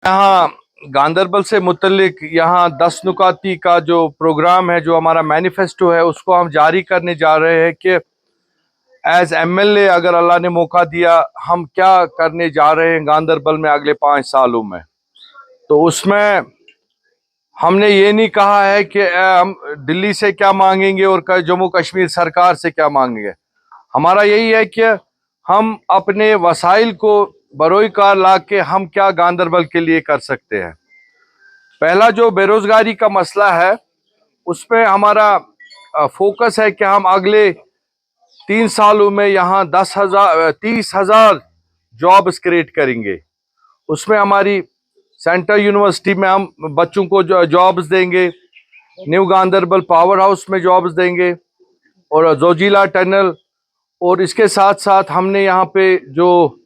यहाँ गांदरबल से मुतल्लिक यहाँ 10 नुकाती का जो प्रोग्राम है, जो हमारा मैनिफेस्टो है, उसको हम जारी करने जा रहे हैं कि एज एमएलए अगर अल्लाह ने मौका दिया, हम क्या करने जा रहे हैं गांदरबल में अगले 5 सालों में। तो उसमें हमने ये नहीं कहा है कि हम दिल्ली से क्या मांगेंगे और जम्मू कश्मीर सरकार से क्या मांगेंगे। हमारा यही है कि हम अपने वसाइल को बरोई कार ला के हम क्या गांदरबल के लिए कर सकते हैं। पहला जो बेरोजगारी का मसला है, उस पर हमारा फोकस है कि हम अगले 3 सालों में यहाँ 30,000 जॉब्स क्रिएट करेंगे। उसमें हमारी सेंट्रल यूनिवर्सिटी में हम बच्चों को जॉब्स देंगे, न्यू गांदरबल पावर हाउस में जॉब्स देंगे और जोजिला टनल, और इसके साथ साथ हमने यहाँ पे जो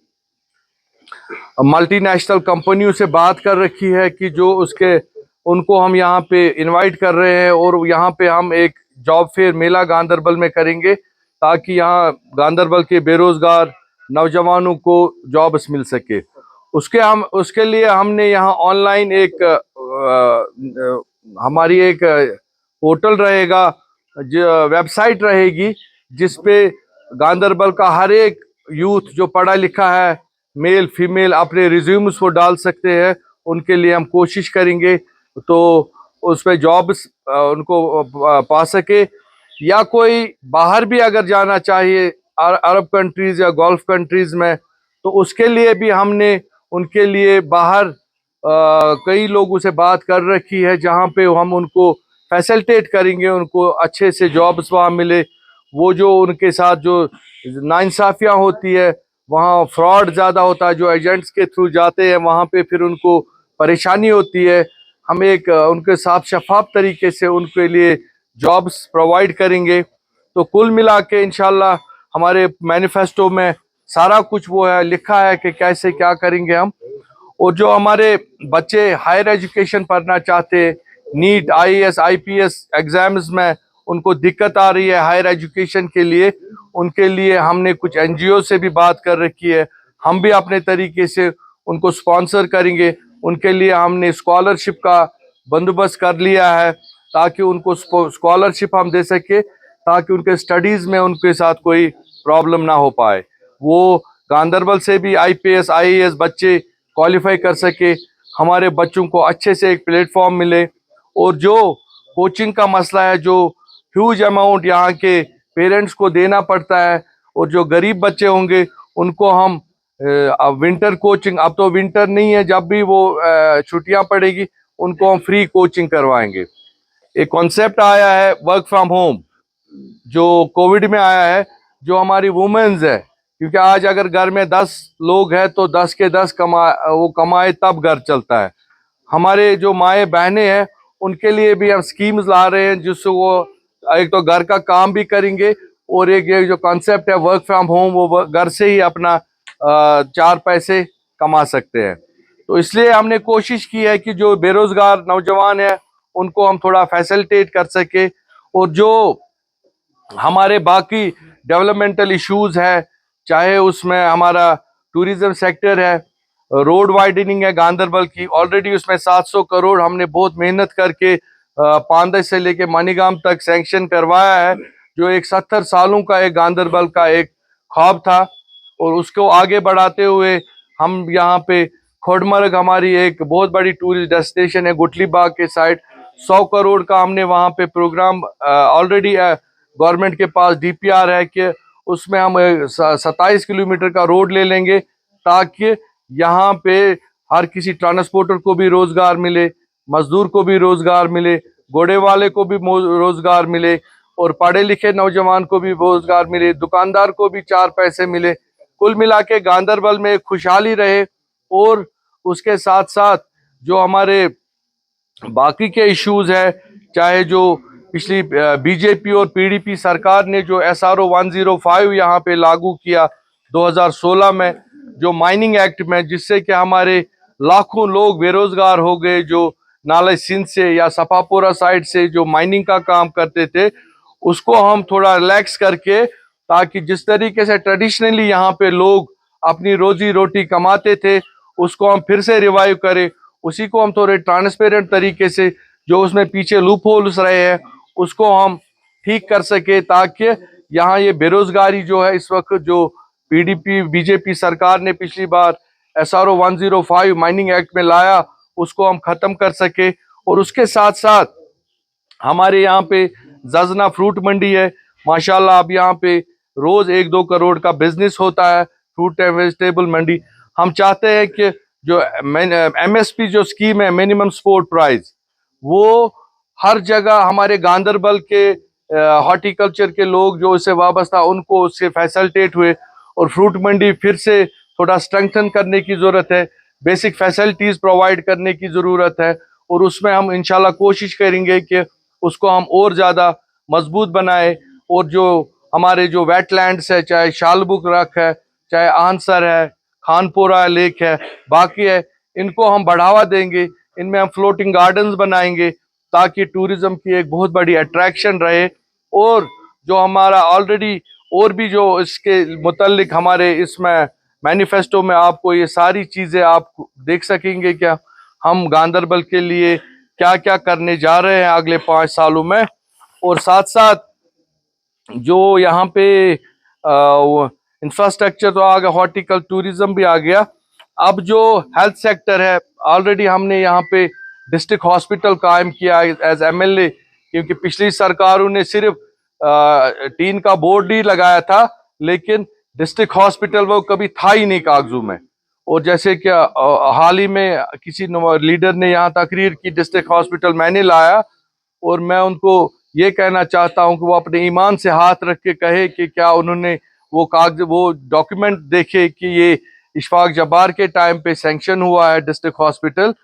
मल्टीनेशनल कंपनियों से बात कर रखी है कि जो उनको हम यहाँ पे इनवाइट कर रहे हैं और यहाँ पे हम एक जॉब फेयर मेला गांदरबल में करेंगे ताकि यहाँ गांदरबल के बेरोजगार नौजवानों को जॉब्स मिल सके। उसके लिए हमने यहाँ ऑनलाइन हमारी एक पोर्टल रहेगा, जो वेबसाइट रहेगी, जिसपे गांदरबल का हर एक यूथ जो पढ़ा लिखा है, मेल फीमेल, अपने रिज्यूम्स वो डाल सकते हैं। उनके लिए हम कोशिश करेंगे तो उस पर जॉब्स उनको पा सके, या कोई बाहर भी अगर जाना चाहिए अरब कंट्रीज या गल्फ कंट्रीज में, तो उसके लिए भी हमने उनके लिए बाहर कई लोगों से बात कर रखी है, जहां पे हम उनको फैसिलिटेट करेंगे, उनको अच्छे से जॉब्स वहाँ मिले। वो जो उनके साथ जो नाइंसाफियाँ होती है, वहाँ फ्रॉड ज़्यादा होता है, जो एजेंट्स के थ्रू जाते हैं वहाँ पे फिर उनको परेशानी होती है। हम एक उनके साथ शफाफ तरीके से उनके लिए जॉब्स प्रोवाइड करेंगे। तो कुल मिला के इंशाल्लाह हमारे मैनिफेस्टो में सारा कुछ वो है, लिखा है कि कैसे क्या करेंगे हम। और जो हमारे बच्चे हायर एजुकेशन पढ़ना चाहते हैं, नीट आईएएस आईपीएस एग्जाम्स में उनको दिक्कत आ रही है हायर एजुकेशन के लिए, उनके लिए हमने कुछ एनजीओ से भी बात कर रखी है। हम भी अपने तरीके से उनको स्पॉन्सर करेंगे। उनके लिए हमने स्कॉलरशिप का बंदोबस्त कर लिया है ताकि उनको स्कॉलरशिप हम दे सके, ताकि उनके स्टडीज में उनके साथ कोई प्रॉब्लम ना हो पाए। वो गांदरबल से भी आईपीएस आईएएस बच्चे क्वालिफाई कर सके, हमारे बच्चों को अच्छे से एक प्लेटफॉर्म मिले। और जो कोचिंग का मसला है, जो ह्यूज अमाउंट यहाँ के पेरेंट्स को देना पड़ता है, और जो गरीब बच्चे होंगे उनको हम विंटर कोचिंग, अब तो विंटर नहीं है, जब भी वो छुट्टियां पड़ेगी उनको हम फ्री कोचिंग करवाएंगे। एक कॉन्सेप्ट आया है वर्क फ्रॉम होम, जो कोविड में आया है, जो हमारी वुमेन्स है, क्योंकि आज अगर घर में 10 लोग हैं तो 10 के 10 कमाए तब घर चलता है। हमारे जो माए बहनें हैं उनके लिए भी हम स्कीम्स ला रहे हैं, जिससे वो एक तो घर का काम भी करेंगे, और एक ये जो कॉन्सेप्ट है वर्क फ्रॉम होम, वो घर से ही अपना 4 पैसे कमा सकते हैं। तो इसलिए हमने कोशिश की है कि जो बेरोजगार नौजवान है उनको हम थोड़ा फैसिलिटेट कर सके, और जो हमारे बाकी डेवलपमेंटल इश्यूज है, चाहे उसमें हमारा टूरिज्म सेक्टर है, रोड वाइडनिंग है गांदरबल की, ऑलरेडी उसमें 700 करोड़ हमने बहुत मेहनत करके पांदे से लेके मनीगाम तक सैंक्शन करवाया है, जो एक 70 सालों का एक गांदरबल का एक ख्वाब था। और उसको आगे बढ़ाते हुए हम यहाँ पे खोड़मर्ग, हमारी एक बहुत बड़ी टूरिस्ट डेस्टिनेशन है गुटली बाग के साइड, 100 करोड़ का हमने वहाँ पे प्रोग्राम ऑलरेडी गवर्नमेंट के पास डीपीआर है कि उसमें हम 27 किलोमीटर का रोड ले लेंगे, ताकि यहाँ पे हर किसी ट्रांसपोर्टर को भी रोजगार मिले, मजदूर को भी रोजगार मिले, घोड़े वाले को भी रोजगार मिले, और पढ़े लिखे नौजवान को भी रोजगार मिले, दुकानदार को भी 4 पैसे मिले। कुल मिला के गांदरबल में खुशहाली रहे। और उसके साथ साथ जो हमारे बाकी के इश्यूज है, चाहे जो पिछली बीजेपी और पीडीपी सरकार ने जो SRO 105 यहाँ पे लागू किया 2016 में, जो माइनिंग एक्ट में, जिससे कि हमारे लाखों लोग बेरोजगार हो गए, जो नाले सिंध से या सफापुरा साइड से जो माइनिंग का काम करते थे, उसको हम थोड़ा रिलैक्स करके, ताकि जिस तरीके से ट्रेडिशनली यहाँ पे लोग अपनी रोजी रोटी कमाते थे, उसको हम फिर से रिवाइव करें। उसी को हम थोड़े ट्रांसपेरेंट तरीके से, जो उसमें पीछे लूप होल्स रहे हैं, उसको हम ठीक कर सके, ताकि यहाँ ये बेरोजगारी जो है इस वक्त, जो पीडीपी बीजेपी सरकार ने पिछली बार SRO 105 माइनिंग एक्ट में लाया, उसको हम खत्म कर सके। और उसके साथ साथ हमारे यहाँ पे जजना फ्रूट मंडी है, माशाल्लाह अब यहाँ पे रोज 1-2 करोड़ का बिजनेस होता है, फ्रूट एंड वेजिटेबल मंडी। हम चाहते हैं कि जो MSP जो स्कीम है, मिनिमम सपोर्ट प्राइस, वो हर जगह हमारे गांदरबल के हॉर्टिकल्चर के लोग जो इससे वाबस्ता, उनको उससे फैसिलिटेट हुए। और फ्रूट मंडी फिर से थोड़ा स्ट्रेंथन करने की ज़रूरत है, बेसिक फैसिलिटीज़ प्रोवाइड करने की ज़रूरत है। और उसमें हम इंशाल्लाह कोशिश करेंगे कि उसको हम और ज़्यादा मजबूत बनाए। और जो हमारे जो वेटलैंड्स है, चाहे शालबुग रख है, चाहे आंसर है, खानपुरा लेक है, बाकी है, इनको हम बढ़ावा देंगे। इनमें हम फ्लोटिंग गार्डन्स बनाएंगे ताकि टूरिज्म की एक बहुत बड़ी अट्रैक्शन रहे। और जो हमारा ऑलरेडी और भी जो इसके मुतल्लिक हमारे इसमें मैनिफेस्टो में आपको ये सारी चीज़ें आप देख सकेंगे, क्या हम गांदरबल के लिए क्या क्या करने जा रहे हैं अगले 5 सालों में। और साथ साथ जो यहाँ पे इंफ्रास्ट्रक्चर तो आ गया, हॉर्टिकल टूरिज्म भी आ गया। अब जो हेल्थ सेक्टर है, ऑलरेडी हमने यहाँ पे डिस्ट्रिक्ट हॉस्पिटल कायम किया एज MLA, क्योंकि पिछली सरकारों ने सिर्फ टीन का बोर्ड ही लगाया था, लेकिन डिस्ट्रिक्ट हॉस्पिटल वो कभी था ही नहीं कागजों में। और जैसे कि हाल ही में किसी लीडर ने यहाँ तकरीर की, डिस्ट्रिक्ट हॉस्पिटल मैंने लाया, और मैं उनको ये कहना चाहता हूं कि वो अपने ईमान से हाथ रख के कहे कि क्या उन्होंने वो डॉक्यूमेंट देखे कि ये इशफाक जब्बार के टाइम पे सैंक्शन हुआ है डिस्ट्रिक्ट हॉस्पिटल,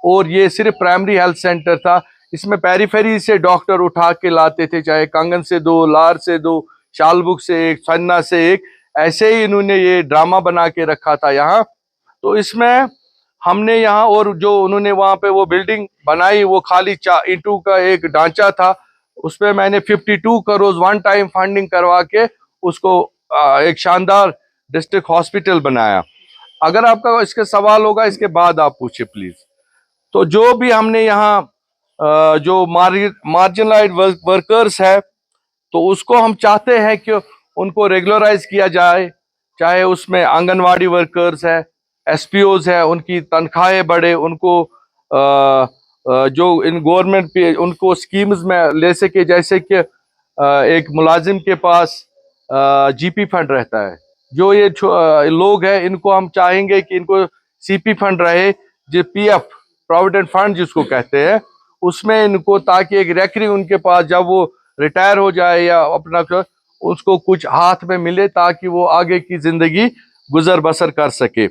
और ये सिर्फ प्राइमरी हेल्थ सेंटर था। इसमें पेरीफेरी से डॉक्टर उठा के लाते थे, चाहे कंगन से 2, लार से 2, शालबुग से 1, सन्ना से 1, ऐसे ही इन्होंने ये ड्रामा बना के रखा था यहाँ। तो इसमें हमने यहाँ, और जो उन्होंने वहां पे वो बिल्डिंग बनाई, वो खाली ईंटों का एक ढांचा था, उसमें मैंने 52 करोड़ वन टाइम फंडिंग करवा के उसको एक शानदार डिस्ट्रिक्ट हॉस्पिटल बनाया। अगर आपका इसके सवाल होगा, इसके बाद आप पूछे प्लीज। तो जो भी हमने यहाँ जो मार्जिनलाइज्ड वर्कर्स है, तो उसको हम चाहते हैं कि उनको रेगुलराइज किया जाए, चाहे उसमें आंगनवाड़ी वर्कर्स है, SPOs है, उनकी तनख्वाहें बढ़े, उनको जो इन गवर्नमेंट पे उनको स्कीम्स में ले सके। जैसे कि एक मुलाजिम के पास GP फंड रहता है, जो ये लोग हैं, इनको हम चाहेंगे कि इनको CP फंड रहे, जो PF प्रोविडेंट फंड जिसको कहते हैं, उसमें इनको, ताकि एक रेकरिंग उनके पास जब वो रिटायर हो जाए या अपना उसको कुछ हाथ में मिले, ताकि वो आगे की जिंदगी गुजर बसर कर सके।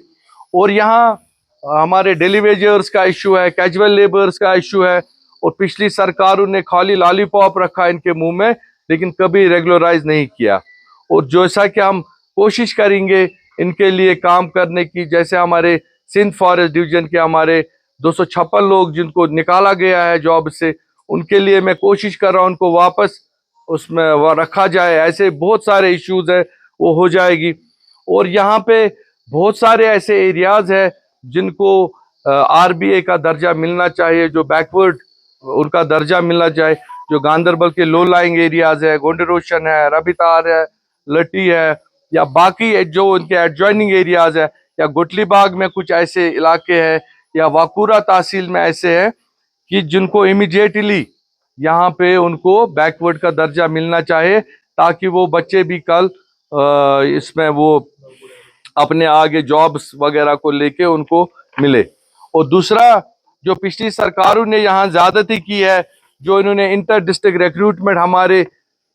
और यहाँ हमारे डेली वेजर्स का इशू है, कैजुअल लेबर्स का इशू है, और पिछली सरकारों ने खाली लॉलीपॉप रखा इनके मुंह में, लेकिन कभी रेगुलराइज नहीं किया। और जैसा कि हम कोशिश करेंगे इनके लिए काम करने की, जैसे हमारे सिंध फॉरेस्ट डिवीजन के हमारे 256 लोग जिनको निकाला गया है जॉब से, उनके लिए मैं कोशिश कर रहा हूँ उनको वापस उसमें वो रखा जाए। ऐसे बहुत सारे इश्यूज है, वो हो जाएगी। और यहाँ पे बहुत सारे ऐसे एरियाज है जिनको RBA का दर्जा मिलना चाहिए, जो बैकवर्ड उनका दर्जा मिलना चाहिए, जो गांदरबल के लो लाइंग एरियाज है, गोंड रोशन है, रबितार है, लटी है, या बाकी जो उनके एडजॉइनिंग एरियाज है, या गुटली बाग में कुछ ऐसे इलाके हैं, या वाकुरा तहसील में ऐसे हैं कि जिनको इमीडिएटली यहाँ पे उनको बैकवर्ड का दर्जा मिलना चाहिए, ताकि वो बच्चे भी कल इसमें वो अपने आगे जॉब्स वगैरह को लेके उनको मिले। और दूसरा, जो पिछली सरकारों ने यहाँ ज्यादती की है, जो इन्होंने इंटर डिस्ट्रिक्ट रिक्रूटमेंट हमारे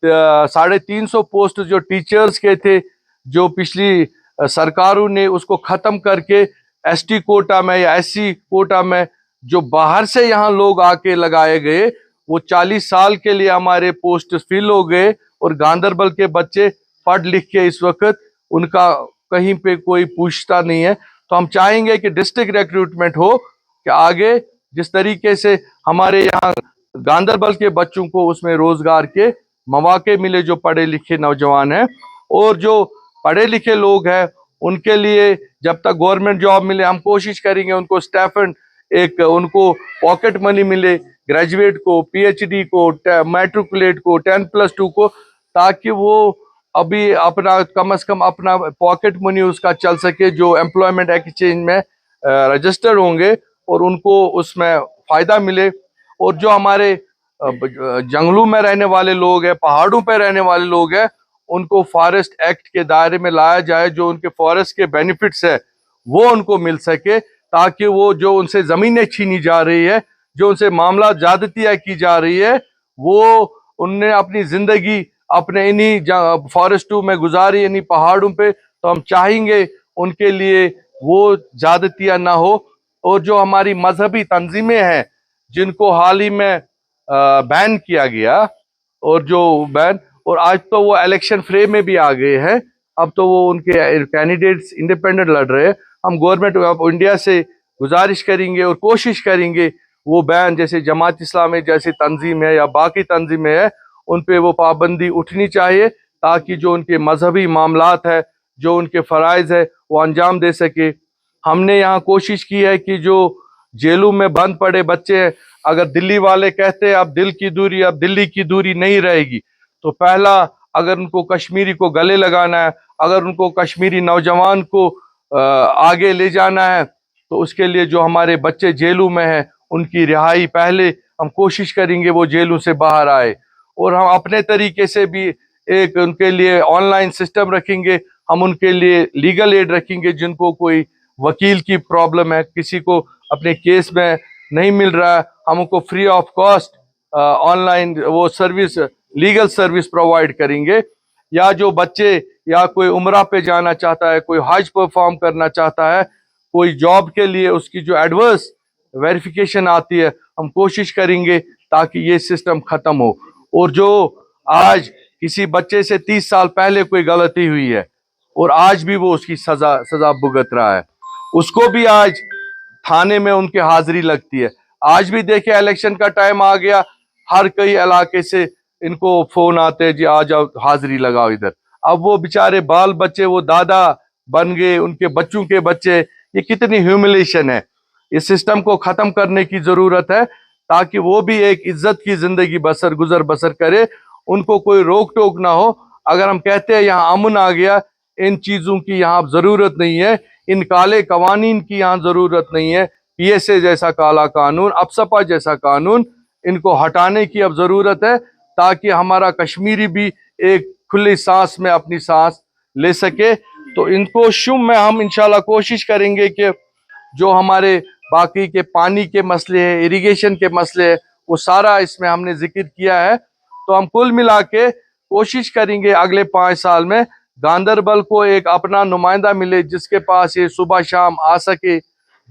350 पोस्ट जो टीचर्स के थे, जो पिछली सरकारों ने उसको खत्म करके ST कोटा में या SC कोटा में जो बाहर से यहाँ लोग आके लगाए गए, वो 40 साल के लिए हमारे पोस्ट फिल हो गए, और गांदरबल के बच्चे पढ़ लिख के इस वक्त उनका कहीं पे कोई पूछता नहीं है। तो हम चाहेंगे कि डिस्ट्रिक्ट रिक्रूटमेंट हो, कि आगे जिस तरीके से हमारे यहाँ गांदरबल के बच्चों को उसमें रोजगार के मौके मिले, जो पढ़े लिखे नौजवान हैं, और जो पढ़े लिखे लोग हैं उनके लिए जब तक गवर्नमेंट जॉब मिले, हम कोशिश करेंगे उनको स्टाइपेंड एक उनको पॉकेट मनी मिले, ग्रेजुएट को, पीएचडी को, मैट्रिकुलेट को, 10+2 को, ताकि वो अभी अपना कम से कम अपना पॉकेट मनी उसका चल सके, जो एम्प्लॉयमेंट एक्सचेंज में रजिस्टर होंगे और उनको उसमें फायदा मिले। और जो हमारे जंगलों में रहने वाले लोग हैं, पहाड़ों पर रहने वाले लोग हैं, उनको फॉरेस्ट एक्ट के दायरे में लाया जाए, जो उनके फॉरेस्ट के बेनिफिट्स है वो उनको मिल सके, ताकि वो जो उनसे जमीनें छीनी जा रही है, जो उनसे मामला ज्यादतियां की जा रही है, वो उनने अपनी जिंदगी अपने इन्हीं फॉरेस्टों में गुजारी, इन्हीं पहाड़ों पे, तो हम चाहेंगे उनके लिए वो ज्यादतियां ना हो। और जो हमारी मजहबी तंजीमें हैं जिनको हाल ही में बैन किया गया, और जो बैन, और आज तो वो इलेक्शन फ्रेम में भी आ गए हैं, अब तो वो उनके कैंडिडेट्स इंडिपेंडेंट लड़ रहे हैं। हम गवर्नमेंट ऑफ इंडिया से गुजारिश करेंगे और कोशिश करेंगे वो बैन, जैसे जमात इस्लामी जैसी तंजीम है या बाकी तंजीमें है, उन पे वो पाबंदी उठनी चाहिए, ताकि जो उनके मजहबी मामलात है, जो उनके फ़राइज़ है, वो अंजाम दे सके। हमने यहाँ कोशिश की है कि जो जेलों में बंद पड़े बच्चे हैं, अगर दिल्ली वाले कहते हैं अब दिल्ली की दूरी नहीं रहेगी, तो पहला, अगर उनको कश्मीरी को गले लगाना है, अगर उनको कश्मीरी नौजवान को आगे ले जाना है, तो उसके लिए जो हमारे बच्चे जेलों में हैं उनकी रिहाई पहले हम कोशिश करेंगे वो जेलों से बाहर आए। और हम अपने तरीके से भी एक उनके लिए ऑनलाइन सिस्टम रखेंगे, हम उनके लिए लीगल एड रखेंगे, जिनको कोई वकील की प्रॉब्लम है, किसी को अपने केस में नहीं मिल रहा है, हम उनको फ्री ऑफ कॉस्ट ऑनलाइन वो सर्विस, लीगल सर्विस प्रोवाइड करेंगे। या जो बच्चे, या कोई उम्रा पे जाना चाहता है, कोई हज परफॉर्म करना चाहता है, कोई जॉब के लिए उसकी जो एडवर्स वेरिफिकेशन आती है, हम कोशिश करेंगे ताकि ये सिस्टम खत्म हो। और जो आज किसी बच्चे से 30 साल पहले कोई गलती हुई है और आज भी वो उसकी सजा भुगत रहा है, उसको भी आज थाने में उनकी हाजिरी लगती है। आज भी देखिए इलेक्शन का टाइम आ गया, हर कई इलाके से इनको फोन आते हैं, जी आ जाओ हाजिरी लगाओ इधर। अब वो बेचारे बाल बच्चे वो दादा बन गए, उनके बच्चों के बच्चे, ये कितनी ह्यूमिलेशन है। इस सिस्टम को खत्म करने की जरूरत है, ताकि वो भी एक इज्जत की जिंदगी गुजर बसर करे, उनको कोई रोक टोक ना हो। अगर हम कहते हैं यहाँ अमन आ गया, इन चीजों की यहाँ जरूरत नहीं है, इन काले कवानीन की यहाँ जरूरत नहीं है। पीएसए जैसा काला कानून, अपसपा जैसा कानून, इनको हटाने की अब जरूरत है, ताकि हमारा कश्मीरी भी एक खुली सांस में अपनी सांस ले सके। तो इनको शुम में हम इंशाल्लाह कोशिश करेंगे कि जो हमारे बाकी के पानी के मसले हैं, इरिगेशन के मसले हैं, वो सारा इसमें हमने जिक्र किया है। तो हम कुल मिला के कोशिश करेंगे अगले 5 साल में गांदरबल को एक अपना नुमाइंदा मिले, जिसके पास ये सुबह शाम आ सके,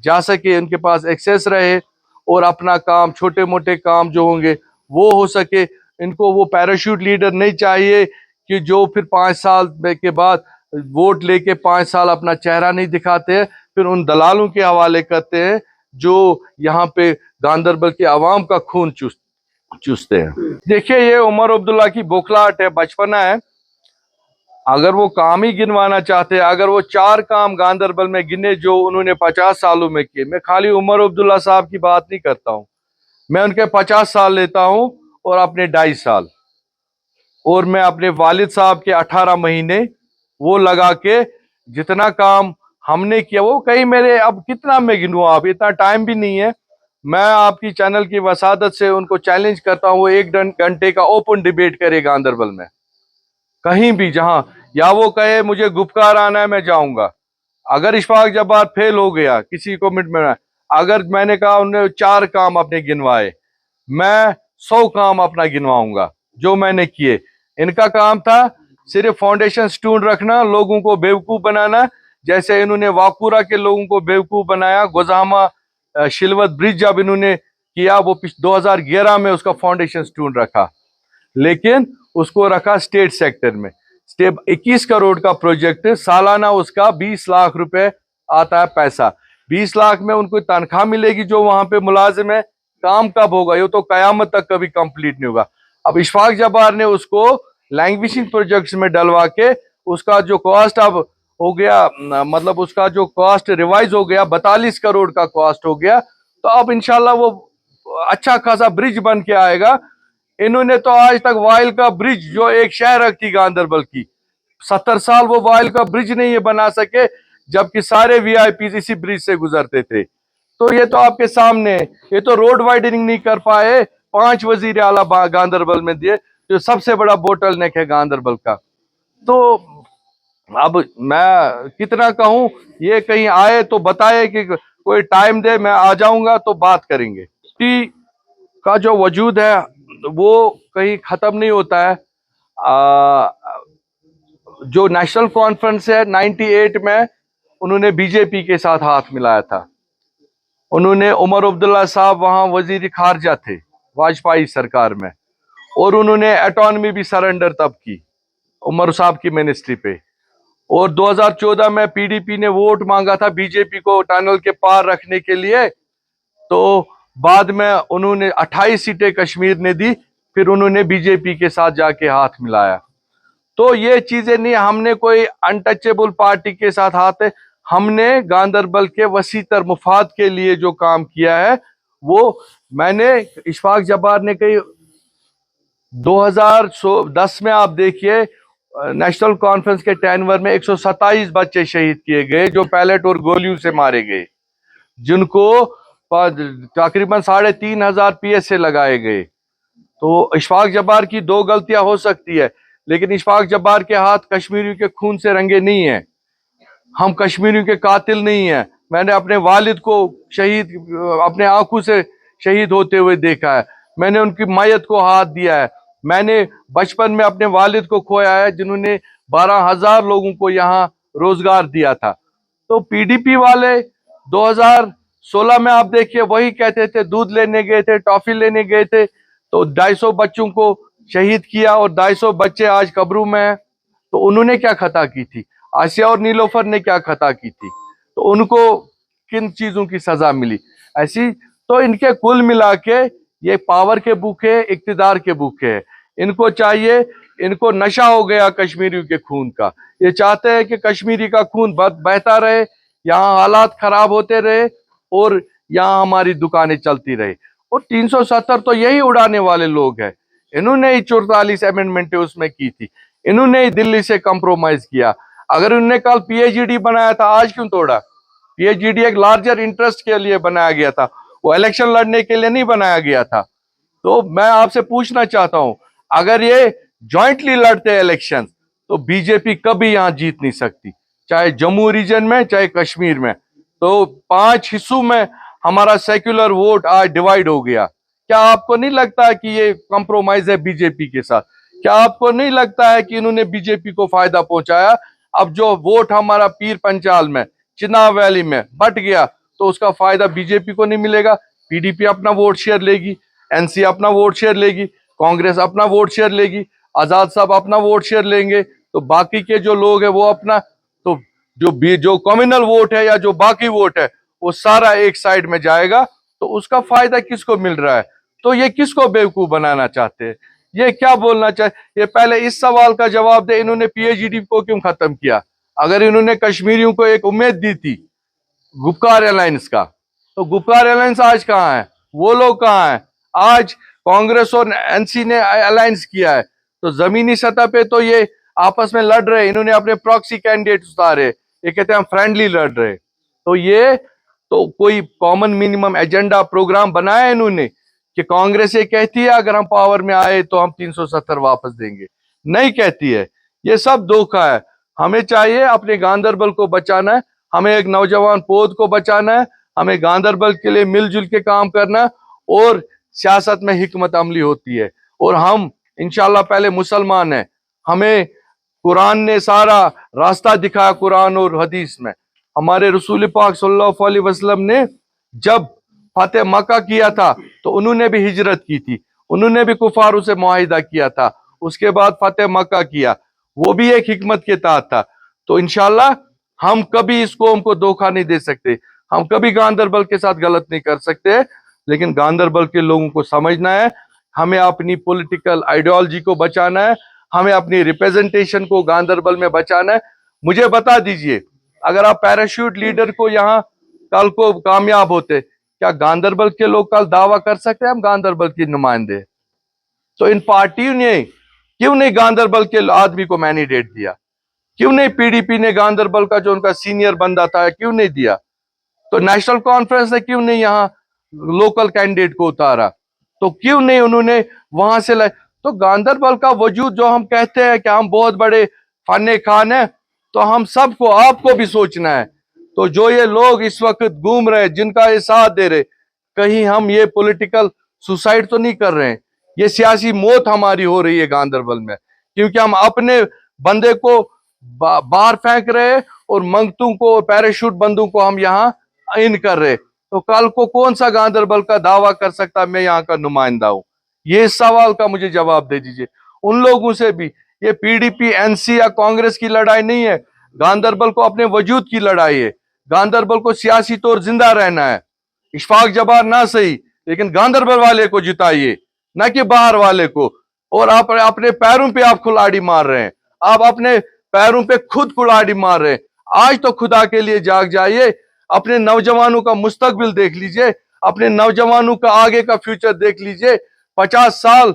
जा सके, उनके पास एक्सेस रहे, और अपना काम, छोटे मोटे काम जो होंगे वो हो सके। इनको वो पैराशूट लीडर नहीं चाहिए कि जो फिर 5 साल के बाद वोट लेके 5 साल अपना चेहरा नहीं दिखाते हैं, फिर उन दलालों के हवाले करते हैं जो यहाँ पे गांदरबल के आवाम का खून चूसते हैं। देखिए ये उमर अब्दुल्ला की बौखलाहट है, बचपना है। अगर वो काम ही गिनवाना चाहते हैं, अगर वो 4 काम गांदरबल में गिने जो उन्होंने 50 सालों में किए, मैं खाली उमर अब्दुल्ला साहब की बात नहीं करता हूँ, मैं उनके 50 साल लेता हूँ और अपने 2.5 साल, और मैं अपने वालिद साहब के 18 महीने वो लगा के जितना काम हमने किया, वो कहीं मेरे, अब कितना मैं गिनूं, आप इतना टाइम भी नहीं है। मैं आपकी चैनल की वसादत से उनको चैलेंज करता हूँ, वो 1 घंटे का ओपन डिबेट करे गांदरबल में, कहीं भी जहां, या वो कहे मुझे गुपकार आना है मैं जाऊंगा। अगर इशफाक जब्बार फेल हो गया किसी कमिटमेंट में, अगर मैंने कहा उन्होंने 4 काम अपने गिनवाए, मैं 100 काम अपना गिनवाऊंगा जो मैंने किए। इनका काम था सिर्फ फाउंडेशन स्टोन रखना, लोगों को बेवकूफ बनाना, जैसे इन्होंने वाकुरा के लोगों को बेवकूफ बनाया। गोजामा शिलवत ब्रिज जब इन्होंने किया, वो 2011 में उसका फाउंडेशन स्टोन रखा, लेकिन उसको रखा स्टेट सेक्टर में। स्टेट 21 करोड़ का प्रोजेक्ट, सालाना उसका 20 लाख रुपए आता है पैसा। 20 लाख में उनको तनख्वाह मिलेगी जो वहां पे मुलाजिम है, काम कब होगा, ये तो कयामत तक कभी कंप्लीट नहीं होगा। अब इशफाक जब्बार ने उसको लैंग्वेजिंग प्रोजेक्ट्स में डलवा के उसका जो कॉस्ट अब हो गया, मतलब उसका जो कॉस्ट रिवाइज हो गया, 42 करोड़ का कॉस्ट हो गया। तो अब इंशाल्लाह वो अच्छा खासा ब्रिज बन के आएगा। इन्होंने तो आज तक वाइल का ब्रिज, जो एक शहर थी गांधरबल की, 70 साल वो वाइल का ब्रिज नहीं है बना सके, जबकि सारे वीआईपी इसी ब्रिज से गुजरते थे। तो ये तो आपके सामने, ये तो रोड वाइडनिंग नहीं कर पाए, 5 वजीर आला गांधरबल में दिए, जो सबसे बड़ा बोटल नेक है गांधरबल का। तो अब मैं कितना कहूं, ये कहीं आए तो बताए कि कोई टाइम दे, मैं आ जाऊंगा तो बात करेंगे। कि का जो वजूद है वो कहीं खत्म नहीं होता है। जो नेशनल कॉन्फ्रेंस है 98 में, उन्होंने बीजेपी के साथ हाथ मिलाया था। उन्होंने उमर अब्दुल्ला साहब वहां वजीर खारजा थे वाजपेयी सरकार में, और उन्होंने एटॉनमी भी सरेंडर तब की उमर साहब की मिनिस्ट्री पे। और 2014 में पीडीपी ने वोट मांगा था बीजेपी को टनल के पार रखने के लिए, तो बाद में उन्होंने 28 सीटें कश्मीर ने दी, फिर उन्होंने बीजेपी के साथ जाके हाथ मिलाया। तो ये चीजें नहीं, हमने कोई अनटचेबल पार्टी के साथ हाथ है, हमने गांधरबल के वसीतर मुफाद के लिए जो काम किया है वो, मैंने इशफाक जब्बार ने कही 2010 में, आप देखिए नेशनल कॉन्फ्रेंस के टेनवर में 127 बच्चे शहीद किए गए जो पैलेट और गोलियों से मारे गए, जिनको तकरीबन 3,500 पीएसए लगाए गए। तो इशफाक जब्बार की 2 गलतियां हो सकती है, लेकिन इशफाक जब्बार के हाथ कश्मीरियों के खून से रंगे नहीं है। हम कश्मीरियों के कातिल नहीं है। मैंने अपने वालिद को शहीद, अपने आंखों से शहीद होते हुए देखा है। मैंने उनकी मैयत को हाथ दिया है। मैंने बचपन में अपने वालिद को खोया है, जिन्होंने 12,000 लोगों को यहाँ रोजगार दिया था। तो पीडीपी वाले 2016 में आप देखिए वही कहते थे, दूध लेने गए थे, टॉफी लेने गए थे, तो 250 बच्चों को शहीद किया और 250 बच्चे आज कब्रों में हैं। तो उन्होंने क्या खता की थी? आसिया और नीलोफर ने क्या खता की थी? तो उनको किन चीजों की सजा मिली? ऐसी तो इनके कुल मिला के ये पावर के भूखे, इक्तिदार के भूखे हैं। इनको चाहिए, इनको नशा हो गया कश्मीरियों के खून का। ये चाहते हैं कि कश्मीरी का खून बहता रहे, यहाँ हालात खराब होते रहे और यहाँ हमारी दुकानें चलती रहे। और 370 तो यही उड़ाने वाले लोग हैं। इन्होंने ही 44 अमेंडमेंट उसमें की थी, इन्होंने ही दिल्ली से कंप्रोमाइज किया। अगर उन्होंने कल पीएचईडी बनाया था, आज क्यों तोड़ा? पीएचईडी एक लार्जर इंटरेस्ट के लिए बनाया गया था, वो इलेक्शन लड़ने के लिए नहीं बनाया गया था। तो मैं आपसे पूछना चाहता हूं, अगर ये जॉइंटली लड़ते हैं इलेक्शन, तो बीजेपी कभी यहां जीत नहीं सकती, चाहे जम्मू रीजन में चाहे कश्मीर में। तो 5 हिस्सों में हमारा सेक्युलर वोट आज डिवाइड हो गया। क्या आपको नहीं लगता है कि ये कंप्रोमाइज है बीजेपी के साथ? क्या आपको नहीं लगता है कि इन्होंने बीजेपी को फायदा पहुंचाया? अब जो वोट हमारा पीर पंचाल में, चिनाब वैली में बट गया, तो उसका फायदा बीजेपी को नहीं मिलेगा। पीडीपी अपना वोट शेयर लेगी, एनसी अपना वोट शेयर लेगी, कांग्रेस अपना वोट शेयर लेगी, आजाद साहब अपना वोट शेयर लेंगे, तो बाकी के जो लोग हैं वो अपना, तो जो कम्युनल वोट है या जो बाकी वोट है वो सारा एक साइड में जाएगा। तो उसका फायदा किसको मिल रहा है? तो ये किसको बेवकूफ बनाना चाहते हैं? ये क्या बोलना चाहे? ये पहले इस सवाल का जवाब दे, इन्होंने पीएचडी को क्यों खत्म किया? अगर इन्होंने कश्मीरियों को एक उम्मीद दी थी गुपकार एलायंस का, तो गुपकार एलायंस आज कहां है? वो लोग कहां हैं? आज कांग्रेस और एनसी ने अलायंस किया है, तो जमीनी सतह पे तो ये आपस में लड़ रहे। इन्होंने अपने प्रॉक्सी कैंडिडेट उतारे, ये कहते हैं हम फ्रेंडली लड़ रहे। तो ये तो कोई कॉमन मिनिमम एजेंडा प्रोग्राम बनाया इन्होंने कि कांग्रेस ये कहती है अगर हम पावर में आए तो हम 370 वापस देंगे? नहीं कहती है। ये सब धोखा है। हमें चाहिए अपने गांधरबल को बचाना है, हमें एक नौजवान पौध को बचाना है, हमें गांधरबल के लिए मिलजुल के काम करना है। और सियासत में हिकमत अमली होती है, और हम इंशाल्लाह पहले मुसलमान हैं, हमें कुरान ने सारा रास्ता दिखाया। कुरान और हदीस में हमारे रसूल पाक सल्लल्लाहु अलैहि वसल्लम ने जब फतेह मक्का किया था तो उन्होंने भी हिजरत की थी, उन्होंने भी कुफारों से मुआहिदा किया था, उसके बाद फतेह मक्का किया, वो भी एक हिकमत के तहत था। तो इंशाल्लाह हम कभी इस कौम को धोखा नहीं दे सकते, हम कभी गांधरबल के साथ गलत नहीं कर सकते। लेकिन गांधरबल के लोगों को समझना है, हमें अपनी पॉलिटिकल आइडियोलॉजी को बचाना है, हमें अपनी रिप्रेजेंटेशन को गांधरबल में बचाना है। मुझे बता दीजिए, अगर आप पैराशूट लीडर को यहाँ कल को कामयाब होते, क्या गांदरबल के लोग कल दावा कर सकते हैं हम गांदरबल के नुमाइंदे? तो इन पार्टियों ने क्यों नहीं गांदरबल के आदमी को मैंडेट दिया? क्यों नहीं पीडीपी ने गांदरबल का जो उनका सीनियर बंदा था क्यों नहीं दिया? तो नेशनल कॉन्फ्रेंस ने क्यों नहीं यहाँ लोकल कैंडिडेट को उतारा? तो क्यों नहीं उन्होंने वहां से लाए? तो गांदरबल का वजूद, जो हम कहते हैं कि हम बहुत बड़े फन्ने खान है, तो हम सबको, आपको भी सोचना है। तो जो ये लोग इस वक्त घूम रहे हैं, जिनका ये साथ दे रहे, कहीं हम ये पॉलिटिकल सुसाइड तो नहीं कर रहे हैं? ये सियासी मौत हमारी हो रही है गांदरबल में, क्योंकि हम अपने बंदे को बाहर फेंक रहे हैं और मंगतू को, पैराशूट बंदों को हम यहाँ इन कर रहे। तो कल को कौन सा गांदरबल का दावा कर सकता मैं यहाँ का नुमाइंदा हूं? ये सवाल का मुझे जवाब दे दीजिए। उन लोगों से भी, ये पीडीपी एनसी या कांग्रेस की लड़ाई नहीं है, गांदरबल को अपने वजूद की लड़ाई है। गांदरबल को सियासी तौर जिंदा रहना है। इशफाक जबार ना सही, लेकिन गांदरबल वाले को जिताइए, ना कि बाहर वाले को। और आप अपने पैरों पे आप कुल्हाड़ी मार रहे हैं, आप अपने पैरों पे खुद कुल्हाड़ी मार रहे हैं। आज तो खुदा के लिए जाग जाइए, अपने नौजवानों का मुस्तकबिल देख लीजिए, अपने नौजवानों का आगे का फ्यूचर देख लीजिए। 50 साल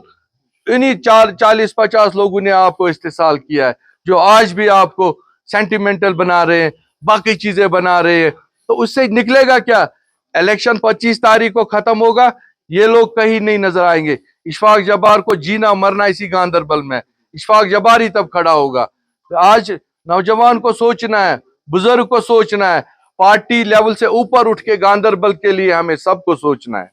इन्हीं 40-50 लोगों ने आपको इस्तेसाल किया है, जो आज भी आपको सेंटिमेंटल बना रहे हैं, बाकी चीजें बना रहे हैं। तो उससे निकलेगा क्या? इलेक्शन 25 तारीख को खत्म होगा, ये लोग कहीं नहीं नजर आएंगे। इशफाक जबार को जीना मरना इसी गांदरबल में, इशफाक जबार ही तब खड़ा होगा। तो आज नौजवान को सोचना है, बुजुर्ग को सोचना है, पार्टी लेवल से ऊपर उठ के गांदरबल के लिए हमें सबको सोचना है।